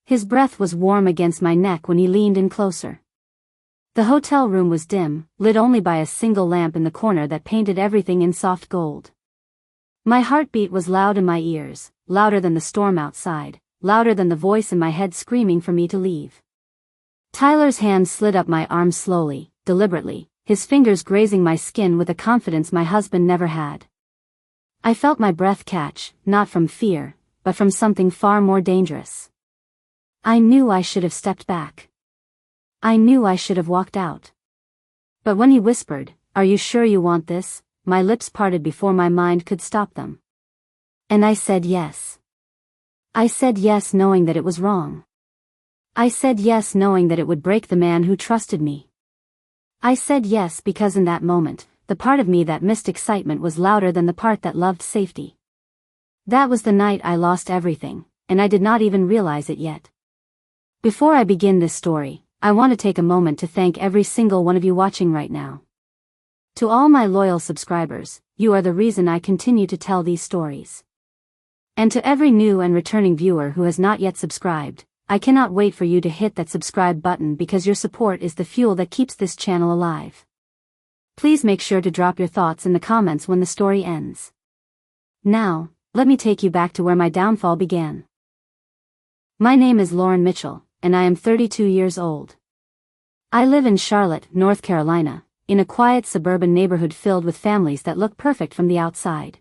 His breath was warm against my neck when he leaned in closer. The hotel room was dim, lit only by a single lamp in the corner that painted everything in soft gold. My heartbeat was loud in my ears, louder than the storm outside, louder than the voice in my head screaming for me to leave. Tyler's hand slid up my arm slowly, deliberately, his fingers grazing my skin with a confidence my husband never had. I felt my breath catch, not from fear, but from something far more dangerous. I knew I should have stepped back. I knew I should have walked out. But when he whispered, "Are you sure you want this?" my lips parted before my mind could stop them. And I said yes. I said yes knowing that it was wrong. I said yes knowing that it would break the man who trusted me. I said yes because in that moment, the part of me that missed excitement was louder than the part that loved safety. That was the night I lost everything, and I did not even realize it yet. Before I begin this story, I want to take a moment to thank every single one of you watching right now. To all my loyal subscribers, you are the reason I continue to tell these stories. And to every new and returning viewer who has not yet subscribed, I cannot wait for you to hit that subscribe button because your support is the fuel that keeps this channel alive. Please make sure to drop your thoughts in the comments when the story ends. Now, let me take you back to where my downfall began. My name is Lauren Mitchell, and I am 32 years old. I live in Charlotte, North Carolina, in a quiet suburban neighborhood filled with families that look perfect from the outside.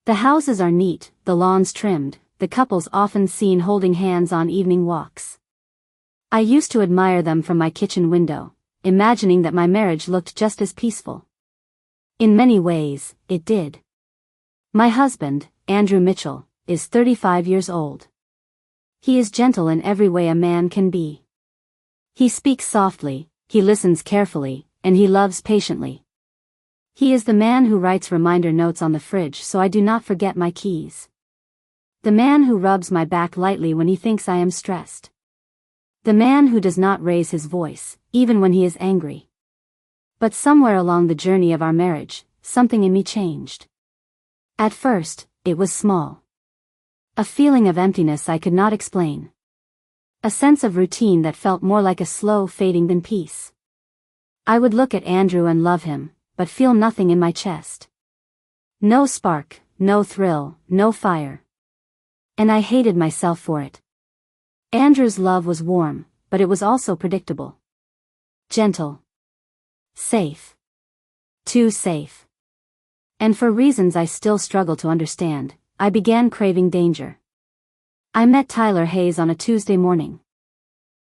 The houses are neat, the lawns trimmed, the couples often seen holding hands on evening walks. I used to admire them from my kitchen window, imagining that my marriage looked just as peaceful. In many ways, it did. My husband, Andrew Mitchell, is 35 years old. He is gentle in every way a man can be. He speaks softly, he listens carefully, and he loves patiently. He is the man who writes reminder notes on the fridge so I do not forget my keys. The man who rubs my back lightly when he thinks I am stressed. The man who does not raise his voice, even when he is angry. But somewhere along the journey of our marriage, something in me changed. At first, it was small. A feeling of emptiness I could not explain. A sense of routine that felt more like a slow fading than peace. I would look at Andrew and love him, but feel nothing in my chest. No spark, no thrill, no fire. And I hated myself for it. Andrew's love was warm, but it was also predictable. Gentle. Safe. Too safe. And for reasons I still struggle to understand, I began craving danger. I met Tyler Hayes on a Tuesday morning.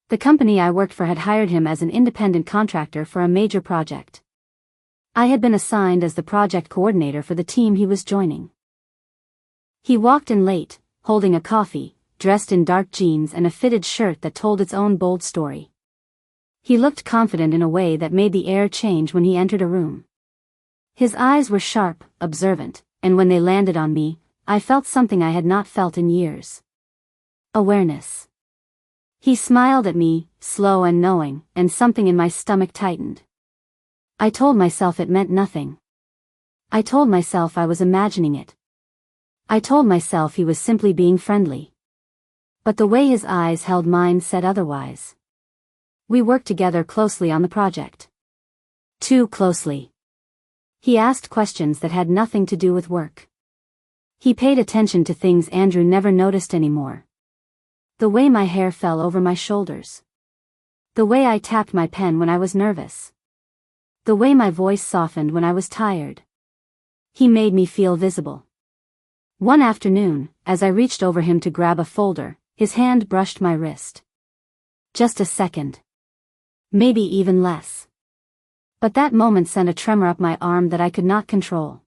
The company I worked for had hired him as an independent contractor for a major project. I had been assigned as the project coordinator for the team he was joining. He walked in late, holding a coffee, dressed in dark jeans and a fitted shirt that told its own bold story. He looked confident in a way that made the air change when he entered a room. His eyes were sharp, observant, and when they landed on me, I felt something I had not felt in years. Awareness. He smiled at me, slow and knowing, and something in my stomach tightened. I told myself it meant nothing. I told myself I was imagining it. I told myself he was simply being friendly. But the way his eyes held mine said otherwise. We worked together closely on the project. Too closely. He asked questions that had nothing to do with work. He paid attention to things Andrew never noticed anymore. The way my hair fell over my shoulders. The way I tapped my pen when I was nervous. The way my voice softened when I was tired. He made me feel visible. One afternoon, as I reached over him to grab a folder, his hand brushed my wrist. Just a second. Maybe even less. But that moment sent a tremor up my arm that I could not control.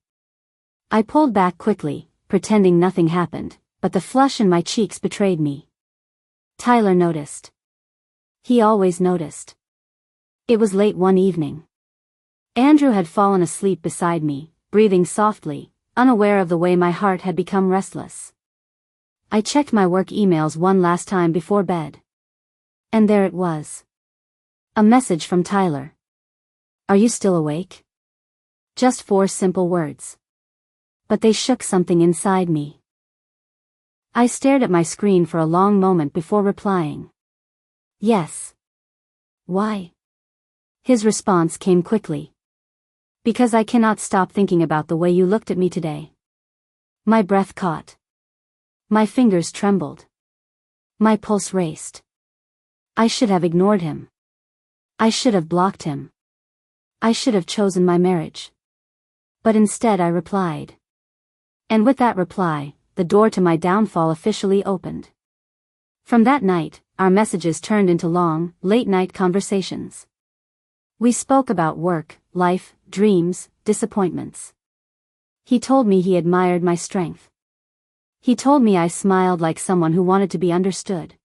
I pulled back quickly, pretending nothing happened, but the flush in my cheeks betrayed me. Tyler noticed. He always noticed. It was late one evening. Andrew had fallen asleep beside me, breathing softly, unaware of the way my heart had become restless. I checked my work emails one last time before bed. And there it was. A message from Tyler. "Are you still awake?" Just 4 simple words. But they shook something inside me. I stared at my screen for a long moment before replying. Yes. Why? His response came quickly. Because I cannot stop thinking about the way you looked at me today. My breath caught. My fingers trembled. My pulse raced. I should have ignored him. I should have blocked him. I should have chosen my marriage. But instead I replied. And with that reply, the door to my downfall officially opened. From that night, our messages turned into long, late-night conversations. We spoke about work, life, dreams, disappointments. He told me he admired my strength. He told me I smiled like someone who wanted to be understood.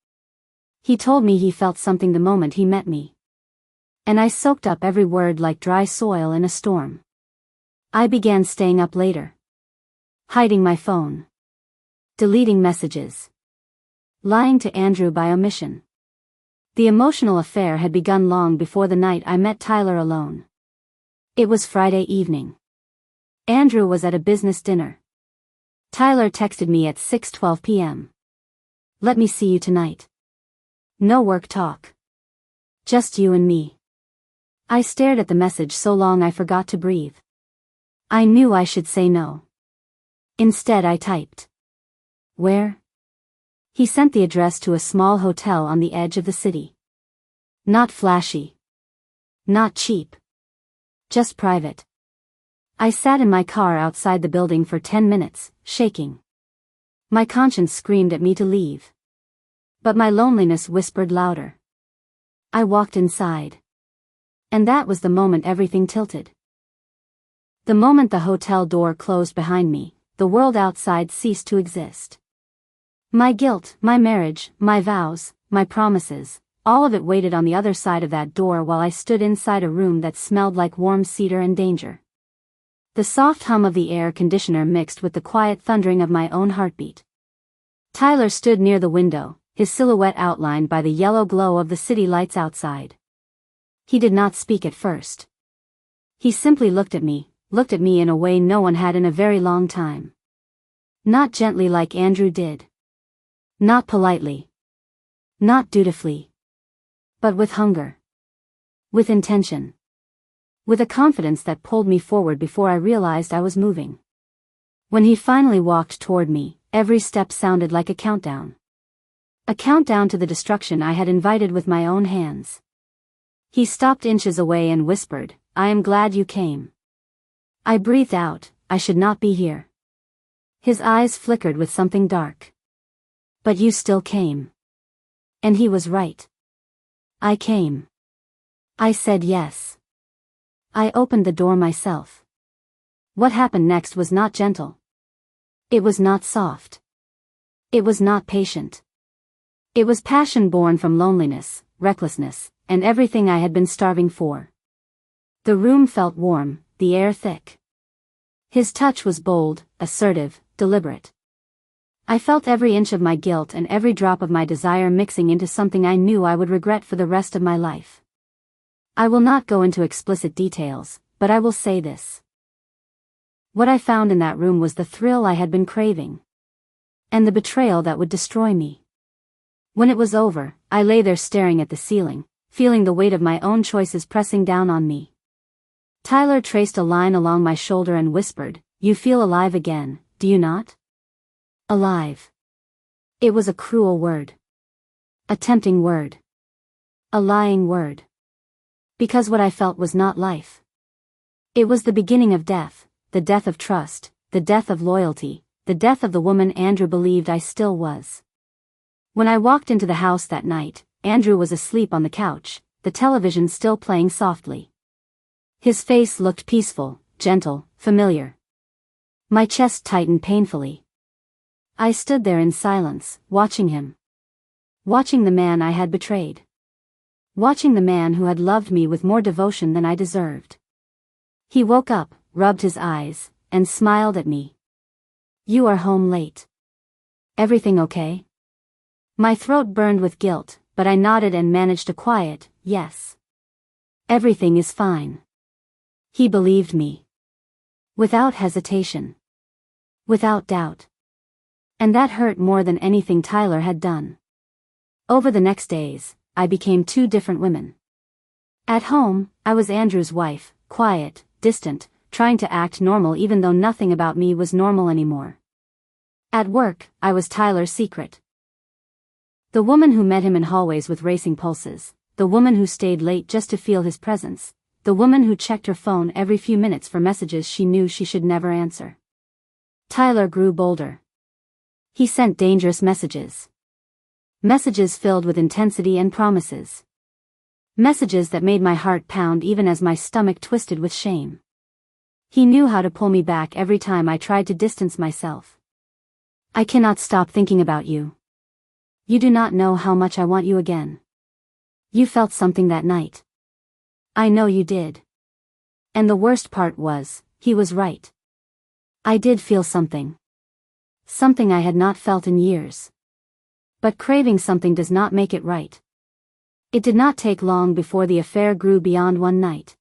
He told me he felt something the moment he met me. And I soaked up every word like dry soil in a storm. I began staying up later. Hiding my phone. Deleting messages. Lying to Andrew by omission. The emotional affair had begun long before the night I met Tyler alone. It was Friday evening. Andrew was at a business dinner. Tyler texted me at 6:12 p.m. Let me see you tonight. No work talk. Just you and me. I stared at the message so long I forgot to breathe. I knew I should say no. Instead I typed. Where? He sent the address to a small hotel on the edge of the city. Not flashy. Not cheap. Just private. I sat in my car outside the building for 10 minutes, shaking. My conscience screamed at me to leave. But my loneliness whispered louder. I walked inside. And that was the moment everything tilted. The moment the hotel door closed behind me, the world outside ceased to exist. My guilt, my marriage, my vows, my promises, all of it waited on the other side of that door while I stood inside a room that smelled like warm cedar and danger. The soft hum of the air conditioner mixed with the quiet thundering of my own heartbeat. Tyler stood near the window, his silhouette outlined by the yellow glow of the city lights outside. He did not speak at first. He simply looked at me in a way no one had in a very long time. Not gently like Andrew did. Not politely. Not dutifully. But with hunger. With intention. With a confidence that pulled me forward before I realized I was moving. When he finally walked toward me, every step sounded like a countdown. A countdown to the destruction I had invited with my own hands. He stopped inches away and whispered, I am glad you came. I breathed out, I should not be here. His eyes flickered with something dark. But you still came. And he was right. I came. I said yes. I opened the door myself. What happened next was not gentle. It was not soft. It was not patient. It was passion born from loneliness, recklessness, and everything I had been starving for. The room felt warm, the air thick. His touch was bold, assertive, deliberate. I felt every inch of my guilt and every drop of my desire mixing into something I knew I would regret for the rest of my life. I will not go into explicit details, but I will say this. What I found in that room was the thrill I had been craving. And the betrayal that would destroy me. When it was over, I lay there staring at the ceiling, feeling the weight of my own choices pressing down on me. Tyler traced a line along my shoulder and whispered, You feel alive again, do you not? Alive. It was a cruel word. A tempting word. A lying word. Because what I felt was not life. It was the beginning of death, the death of trust, the death of loyalty, the death of the woman Andrew believed I still was. When I walked into the house that night, Andrew was asleep on the couch, the television still playing softly. His face looked peaceful, gentle, familiar. My chest tightened painfully. I stood there in silence, watching him. Watching the man I had betrayed. Watching the man who had loved me with more devotion than I deserved. He woke up, rubbed his eyes, and smiled at me. You are home late. Everything okay? My throat burned with guilt, but I nodded and managed a quiet, yes. Everything is fine. He believed me. Without hesitation. Without doubt. And that hurt more than anything Tyler had done. Over the next days, I became two different women. At home, I was Andrew's wife, quiet, distant, trying to act normal even though nothing about me was normal anymore. At work, I was Tyler's secret. The woman who met him in hallways with racing pulses, the woman who stayed late just to feel his presence, the woman who checked her phone every few minutes for messages she knew she should never answer. Tyler grew bolder. He sent dangerous messages. Messages filled with intensity and promises. Messages that made my heart pound even as my stomach twisted with shame. He knew how to pull me back every time I tried to distance myself. I cannot stop thinking about you. You do not know how much I want you again. You felt something that night. I know you did. And the worst part was, he was right. I did feel something. Something I had not felt in years. But craving something does not make it right. It did not take long before the affair grew beyond one night.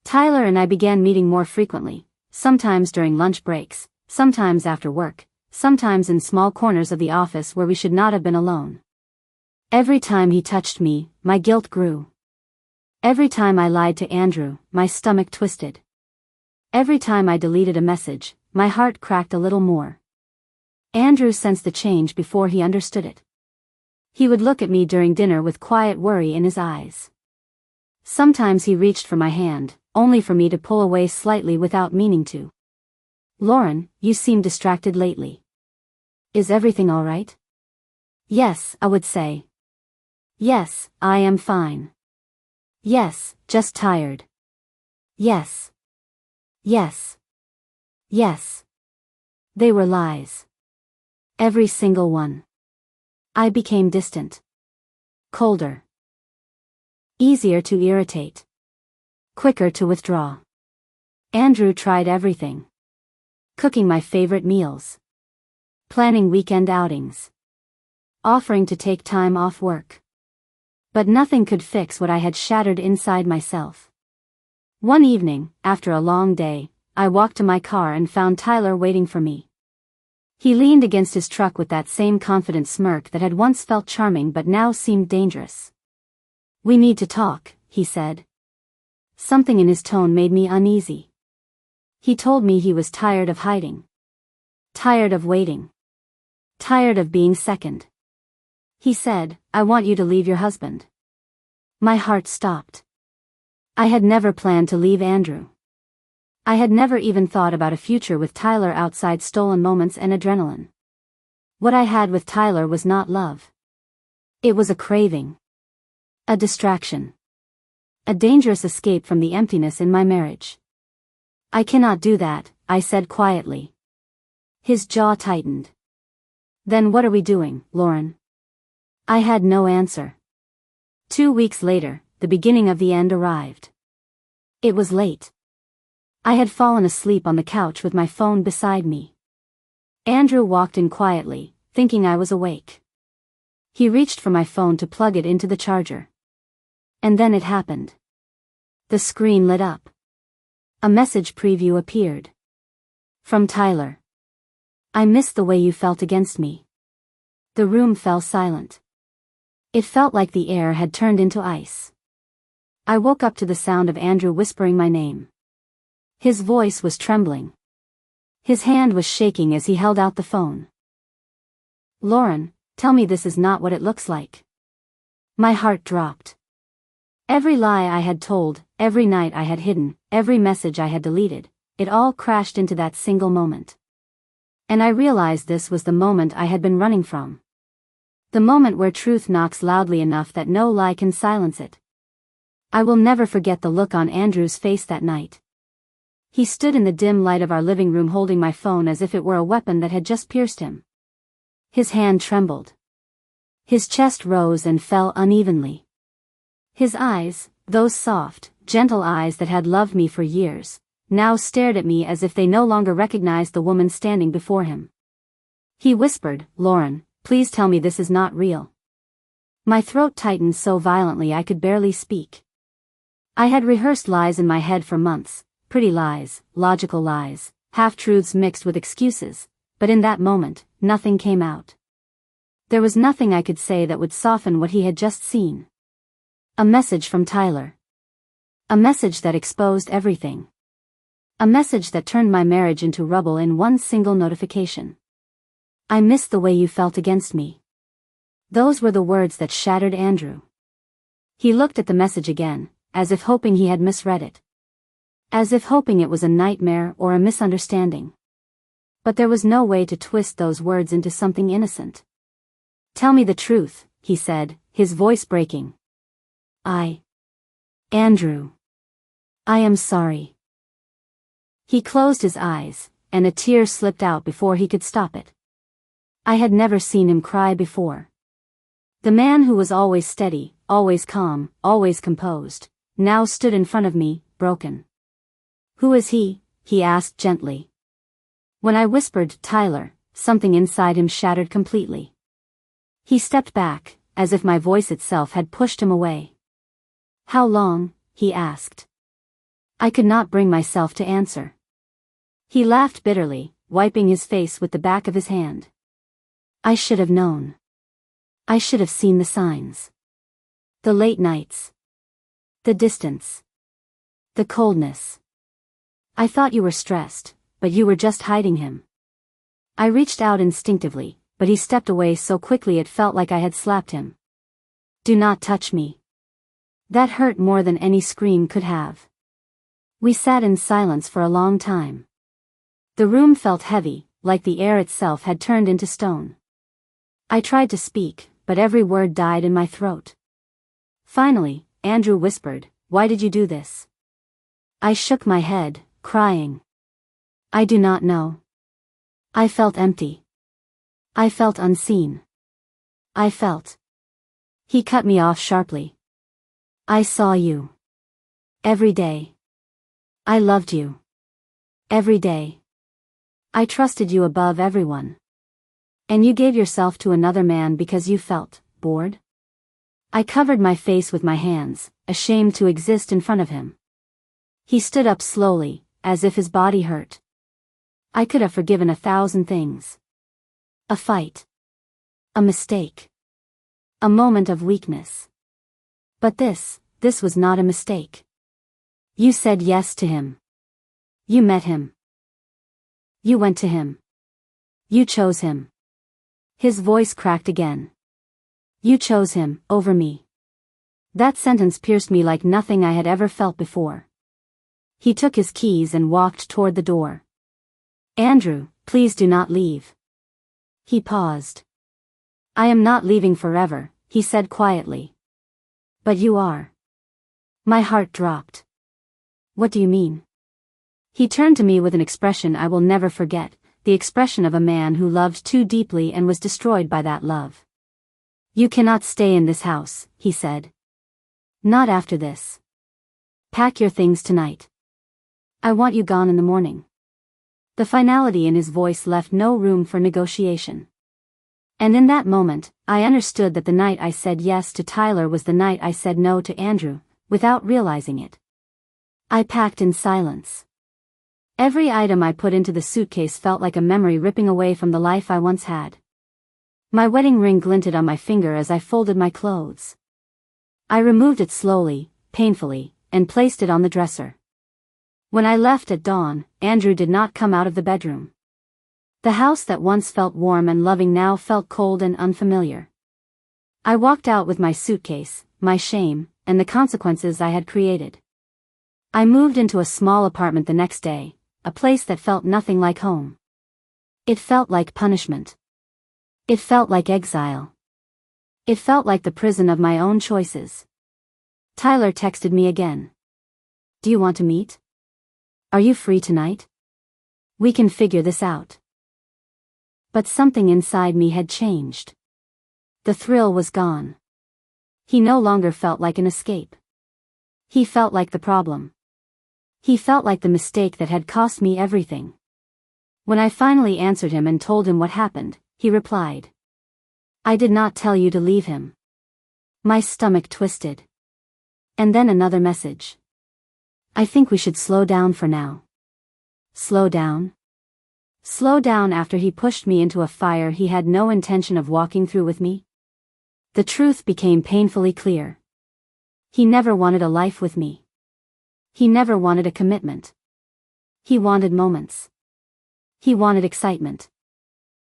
Tyler and I began meeting more frequently, sometimes during lunch breaks, sometimes after work, sometimes in small corners of the office where we should not have been alone. Every time he touched me, my guilt grew. Every time I lied to Andrew, my stomach twisted. Every time I deleted a message, my heart cracked a little more. Andrew sensed the change before he understood it. He would look at me during dinner with quiet worry in his eyes. Sometimes he reached for my hand, only for me to pull away slightly without meaning to. Lauren, you seem distracted lately. Is everything all right? Yes, I would say. Yes, I am fine. Yes, just tired. Yes. Yes. Yes. They were lies. Every single one. I became distant. Colder. Easier to irritate. Quicker to withdraw. Andrew tried everything. Cooking my favorite meals. Planning weekend outings. Offering to take time off work. But nothing could fix what I had shattered inside myself. One evening, after a long day, I walked to my car and found Tyler waiting for me. He leaned against his truck with that same confident smirk that had once felt charming but now seemed dangerous. We need to talk, he said. Something in his tone made me uneasy. He told me he was tired of hiding. Tired of waiting. Tired of being second. He said, I want you to leave your husband. My heart stopped. I had never planned to leave Andrew. I had never even thought about a future with Tyler outside stolen moments and adrenaline. What I had with Tyler was not love. It was a craving. A distraction. A dangerous escape from the emptiness in my marriage. I cannot do that, I said quietly. His jaw tightened. Then what are we doing, Lauren? I had no answer. 2 weeks later, the beginning of the end arrived. It was late. I had fallen asleep on the couch with my phone beside me. Andrew walked in quietly, thinking I was awake. He reached for my phone to plug it into the charger. And then it happened. The screen lit up. A message preview appeared. From Tyler. I missed the way you felt against me. The room fell silent. It felt like the air had turned into ice. I woke up to the sound of Andrew whispering my name. His voice was trembling. His hand was shaking as he held out the phone. Lauren, tell me this is not what it looks like. My heart dropped. Every lie I had told, every night I had hidden, every message I had deleted, it all crashed into that single moment. And I realized this was the moment I had been running from. The moment where truth knocks loudly enough that no lie can silence it. I will never forget the look on Andrew's face that night. He stood in the dim light of our living room holding my phone as if it were a weapon that had just pierced him. His hand trembled. His chest rose and fell unevenly. His eyes, those soft, gentle eyes that had loved me for years, now stared at me as if they no longer recognized the woman standing before him. He whispered, Lauren, please tell me this is not real. My throat tightened so violently I could barely speak. I had rehearsed lies in my head for months, pretty lies, logical lies, half-truths mixed with excuses, but in that moment, nothing came out. There was nothing I could say that would soften what he had just seen. A message from Tyler. A message that exposed everything. A message that turned my marriage into rubble in one single notification. I missed the way you felt against me. Those were the words that shattered Andrew. He looked at the message again, as if hoping he had misread it. As if hoping it was a nightmare or a misunderstanding. But there was no way to twist those words into something innocent. "Tell me the truth," he said, his voice breaking. Andrew. I am sorry." He closed his eyes, and a tear slipped out before he could stop it. I had never seen him cry before. The man who was always steady, always calm, always composed, now stood in front of me, broken. "Who is he?" he asked gently. When I whispered, "Tyler," something inside him shattered completely. He stepped back, as if my voice itself had pushed him away. "How long?" he asked. I could not bring myself to answer. He laughed bitterly, wiping his face with the back of his hand. "I should have known. I should have seen the signs. The late nights. The distance. The coldness. I thought you were stressed, but you were just hiding him." I reached out instinctively, but he stepped away so quickly it felt like I had slapped him. "Do not touch me." That hurt more than any scream could have. We sat in silence for a long time. The room felt heavy, like the air itself had turned into stone. I tried to speak, but every word died in my throat. Finally, Andrew whispered, "Why did you do this?" I shook my head, crying. "I do not know. I felt empty. I felt unseen. I felt..." He cut me off sharply. "I saw you. Every day. I loved you. Every day. I trusted you above everyone. And you gave yourself to another man because you felt bored?" I covered my face with my hands, ashamed to exist in front of him. He stood up slowly, as if his body hurt. I could have forgiven 1,000 things. A fight. A mistake. A moment of weakness. But this was not a mistake. You said yes to him. You met him. You went to him. You chose him. His voice cracked again. You chose him, over me. That sentence pierced me like nothing I had ever felt before. He took his keys and walked toward the door. "Andrew, please do not leave." He paused. "I am not leaving forever," he said quietly. "But you are." My heart dropped. "What do you mean?" He turned to me with an expression I will never forget, the expression of a man who loved too deeply and was destroyed by that love. "You cannot stay in this house," he said. "Not after this. Pack your things tonight. I want you gone in the morning." The finality in his voice left no room for negotiation. And in that moment, I understood that the night I said yes to Tyler was the night I said no to Andrew, without realizing it. I packed in silence. Every item I put into the suitcase felt like a memory ripping away from the life I once had. My wedding ring glinted on my finger as I folded my clothes. I removed it slowly, painfully, and placed it on the dresser. When I left at dawn, Andrew did not come out of the bedroom. The house that once felt warm and loving now felt cold and unfamiliar. I walked out with my suitcase, my shame, and the consequences I had created. I moved into a small apartment the next day, a place that felt nothing like home. It felt like punishment. It felt like exile. It felt like the prison of my own choices. Tyler texted me again. "Do you want to meet? Are you free tonight? We can figure this out." But something inside me had changed. The thrill was gone. He no longer felt like an escape. He felt like the problem. He felt like the mistake that had cost me everything. When I finally answered him and told him what happened, he replied, "I did not tell you to leave him." My stomach twisted. And then another message. "I think we should slow down for now." Slow down? Slow down after he pushed me into a fire he had no intention of walking through with me? The truth became painfully clear. He never wanted a life with me. He never wanted a commitment. He wanted moments. He wanted excitement.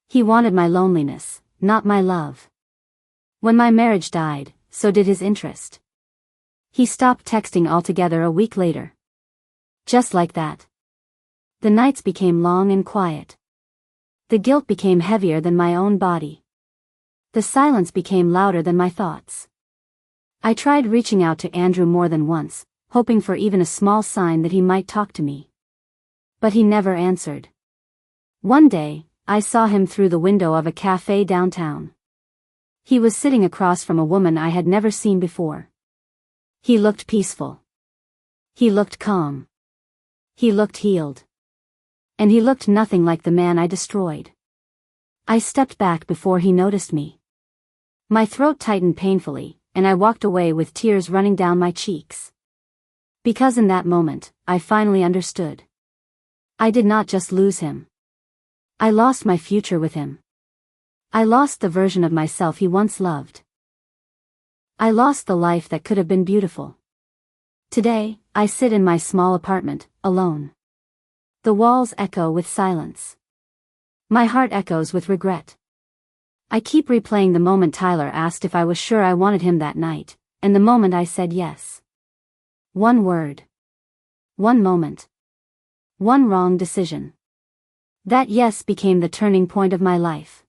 He wanted my loneliness, not my love. When my marriage died, so did his interest. He stopped texting altogether a week later. Just like that. The nights became long and quiet. The guilt became heavier than my own body. The silence became louder than my thoughts. I tried reaching out to Andrew more than once, hoping for even a small sign that he might talk to me. But he never answered. One day, I saw him through the window of a cafe downtown. He was sitting across from a woman I had never seen before. He looked peaceful. He looked calm. He looked healed. And he looked nothing like the man I destroyed. I stepped back before he noticed me. My throat tightened painfully, and I walked away with tears running down my cheeks. Because in that moment, I finally understood. I did not just lose him. I lost my future with him. I lost the version of myself he once loved. I lost the life that could have been beautiful. Today, I sit in my small apartment, alone. The walls echo with silence. My heart echoes with regret. I keep replaying the moment Tyler asked if I was sure I wanted him that night, and the moment I said yes. One word. One moment. One wrong decision. That yes became the turning point of my life.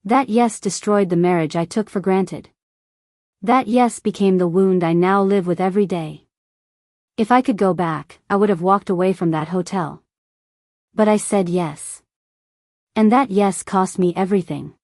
That yes destroyed the marriage I took for granted. That yes became the wound I now live with every day. If I could go back, I would have walked away from that hotel. But I said yes. And that yes cost me everything.